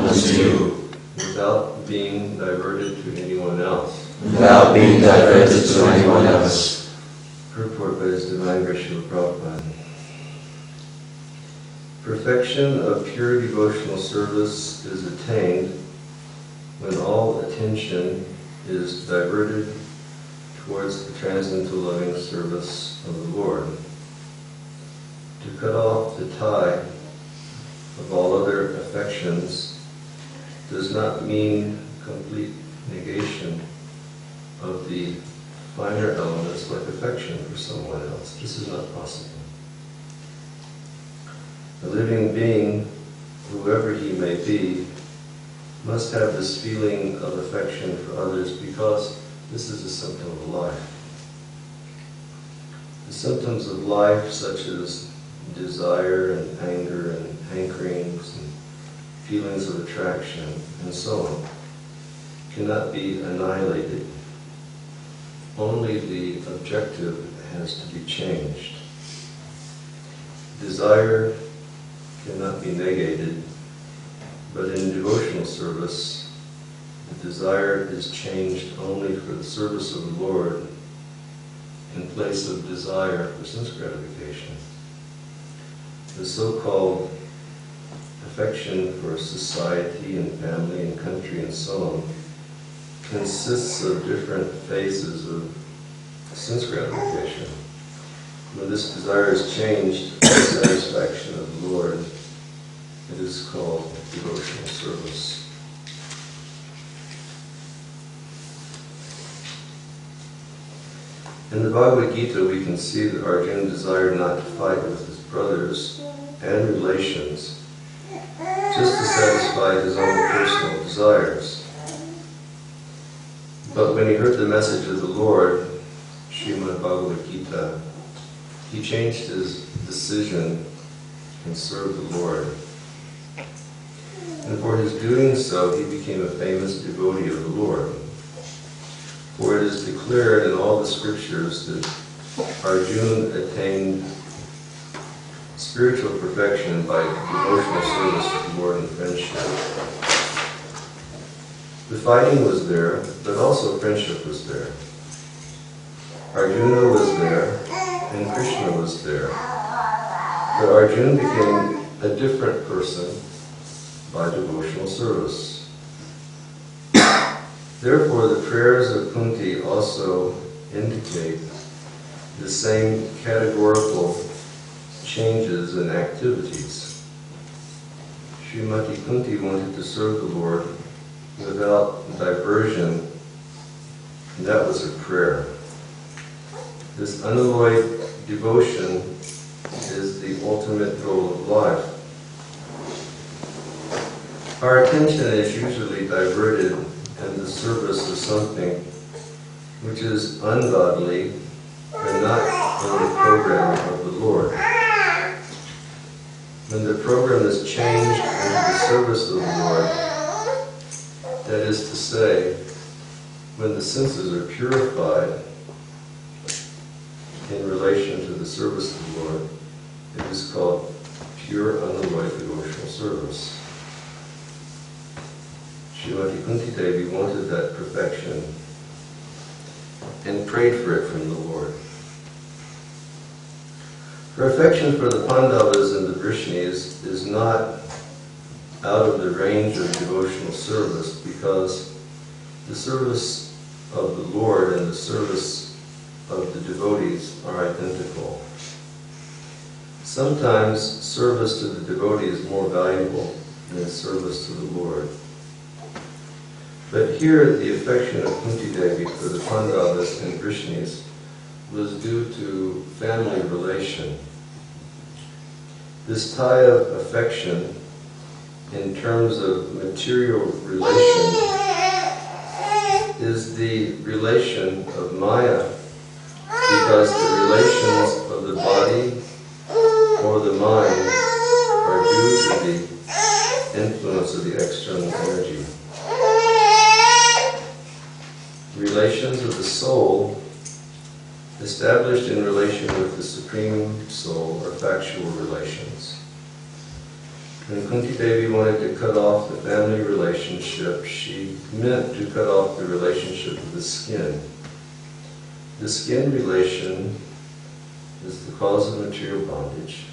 unto you, without being diverted to anyone else. without being diverted to anyone else. Purport by His Divine Grace Srila Prabhupada. Perfection of pure devotional service is attained when all attention is diverted towards the transcendental loving service of the Lord. To cut off the tie of all other affections does not mean complete negation of the finer elements like affection for someone else. This is not possible. A living being, whoever he may be, must have this feeling of affection for others because this is a symptom of life. The symptoms of life, such as desire and anger and hankerings and feelings of attraction and so on, cannot be annihilated. Only the objective has to be changed. Desire cannot be negated, but in devotional service, the desire is changed only for the service of the Lord in place of desire for sense gratification. The so-called affection for society and family and country and so on consists of different phases of sense gratification. When this desire is changed for the satisfaction of the Lord, it is called devotional service. In the Bhagavad Gita, we can see that Arjuna desired not to fight with his brothers and relations, just to satisfy his own personal desires. But when he heard the message of the Lord, Srimad Bhagavad Gita, he changed his decision and served the Lord. And for his doing so, he became a famous devotee of the Lord. For it is declared in all the scriptures that Arjuna attained spiritual perfection by devotional service to the Lord and friendship. The fighting was there, but also friendship was there. Arjuna was there, and Krishna was there. But Arjuna became a different person by devotional service. Therefore, the prayers of Kunti also indicate the same categorical changes in activities. Srimati Kunti wanted to serve the Lord without diversion, and that was her prayer. This unalloyed devotion is the ultimate goal of life. Our attention is usually diverted in the service of something which is ungodly and not in the program of the Lord. When the program is changed into the service of the Lord, that is to say, when the senses are purified in relation to the service of the Lord, it is called pure unalloyed devotional service. Srimati Kunti Devi wanted that perfection and prayed for it from the Lord. Her affection for the Pandavas and the Vrishnis is not out of the range of devotional service because the service of the Lord and the service of the devotees are identical. Sometimes service to the devotee is more valuable than service to the Lord. But here, the affection of Kunti Devi for the Pandavas and Vrishnis was due to family relation. This tie of affection in terms of material relation is the relation of Maya, because the relations of the body or the mind are due to the influence of the external energy. Relations of the soul, established in relation with the Supreme Soul, are factual relations. When Kunti Devi wanted to cut off the family relationship, she meant to cut off the relationship with the skin. The skin relation is the cause of material bondage,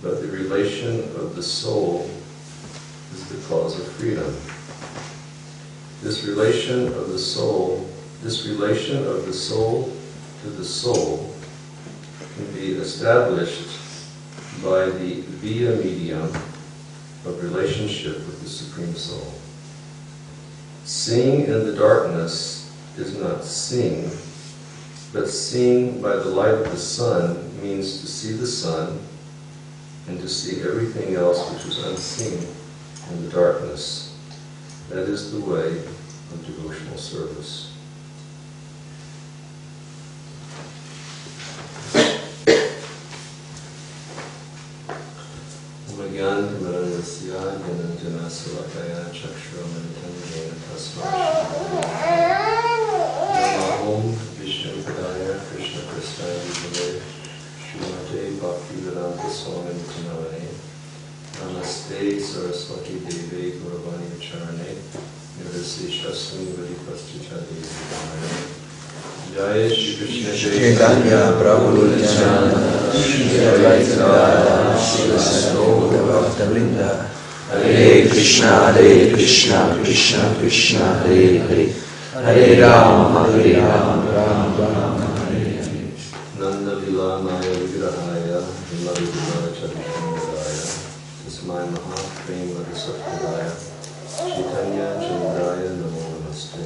but the relation of the soul is the cause of freedom. This relation of the soul to the soul can be established by the via medium of relationship with the Supreme Soul. Seeing in the darkness is not seeing, but seeing by the light of the sun means to see the sun and to see everything else which was unseen in the darkness. That is the way of devotional service. Om Vishnu Padaya Krishna Prasthaya Vijale Srimate Bhaktivedanta Swami Nityanamane Namaste Saraswati Deve Gauravani Acharane Nirvasi Shaswini Vadipasti Jaya Shri Krishna Chaitanya Prabhu Nityananda Shri Advaita Shri Sadguru Bhaktivinoda Hare Krishna Krishna Krishna Hare Hare Hare Rama Rama Rama Hare Hare. Nanda Lila Maya Vigrahaya Vimadhudaya Chadishamudaya Tasmai Maha Prema Rasapradaya Chaitanya Chandraya Namo Namaste.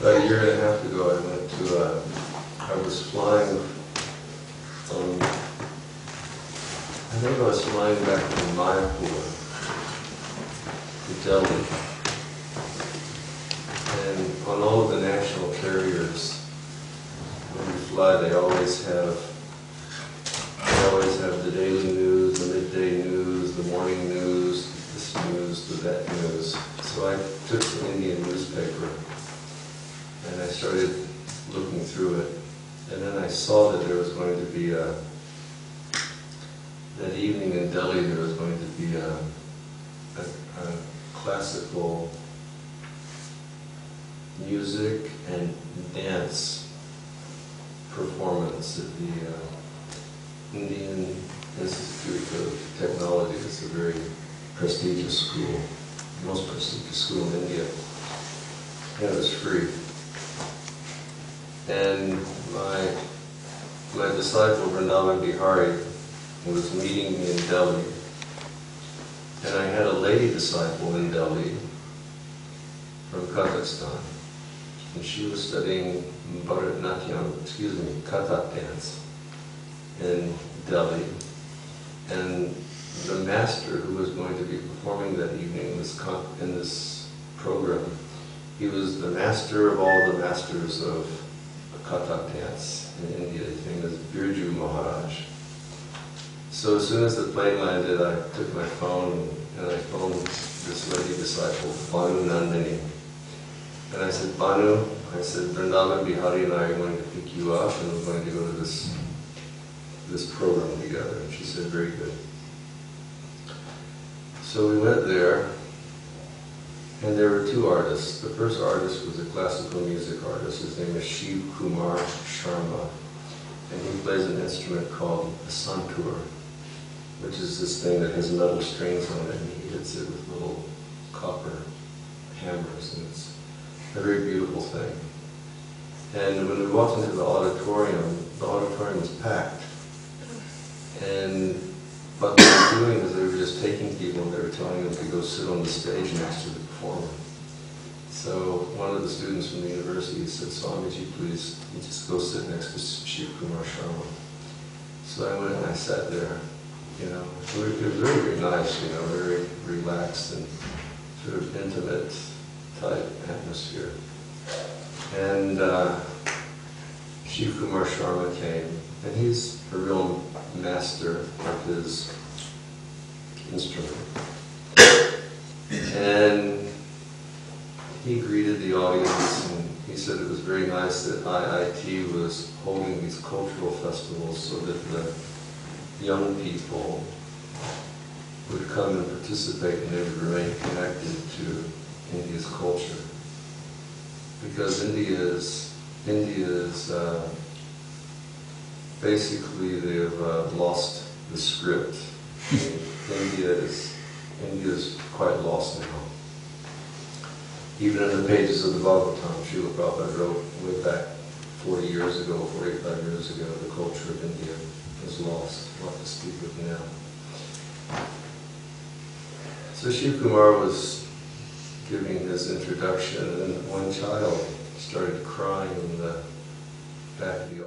About a year and a half ago, I was flying from, I think I was flying back from Mayapur to Delhi. And on all of the national carriers, when you fly, they always have the daily news, the midday news, the morning news, this news, that news. So I took the Indian newspaper and I started looking through it. And then I saw that there was going to be that evening in Delhi, there was going to be a classical music and dance performance at the Indian Institute of Technology. It's a very prestigious school, the most prestigious school in India. And it was free. And my disciple Vrindavan Bihari was meeting me in Delhi, and I had a lady disciple in Delhi from Kazakhstan, and she was studying Kathak dance in Delhi, and the master who was going to be performing that evening in this program, he was the master of all the masters of Kathak dance in India. His name is Govinda Maharaja. So as soon as the plane landed, I took my phone and I phoned this lady disciple, Banu Nandini. And I said, Banu, I said, Vrindavan Bihari and I are going to pick you up and we're going to go to this program together. And she said, very good. So we went there, and there were two artists. The first artist was a classical music artist. His name is Shiv Kumar Sharma, and he plays an instrument called a santur, which is this thing that has metal strings on it, and he hits it with little copper hammers, and it's a very beautiful thing. And when we walked into the auditorium was packed. And what they were doing is they were just taking people and they were telling them to go sit on the stage next to the performer. So one of the students from the university said, Swamiji, please, you just go sit next to Shiv Kumar Sharma. So I went and I sat there, you know. It was very, very nice, you know, very relaxed and sort of intimate type atmosphere. And Shiv Kumar Sharma came, and he's a real master of his instrument. And he greeted the audience, and he said it was very nice that IIT was holding these cultural festivals so that the young people would come and participate and they would remain connected to India's culture. Because India's basically they've lost the script. India's quite lost now. Even in the pages of the Bhagavatam, Srila Prabhupada wrote way back 40 years ago, 45 years ago, the culture of India is lost, what to speak of now. So Shiv Kumar was giving his introduction, and then one child started crying in the back of the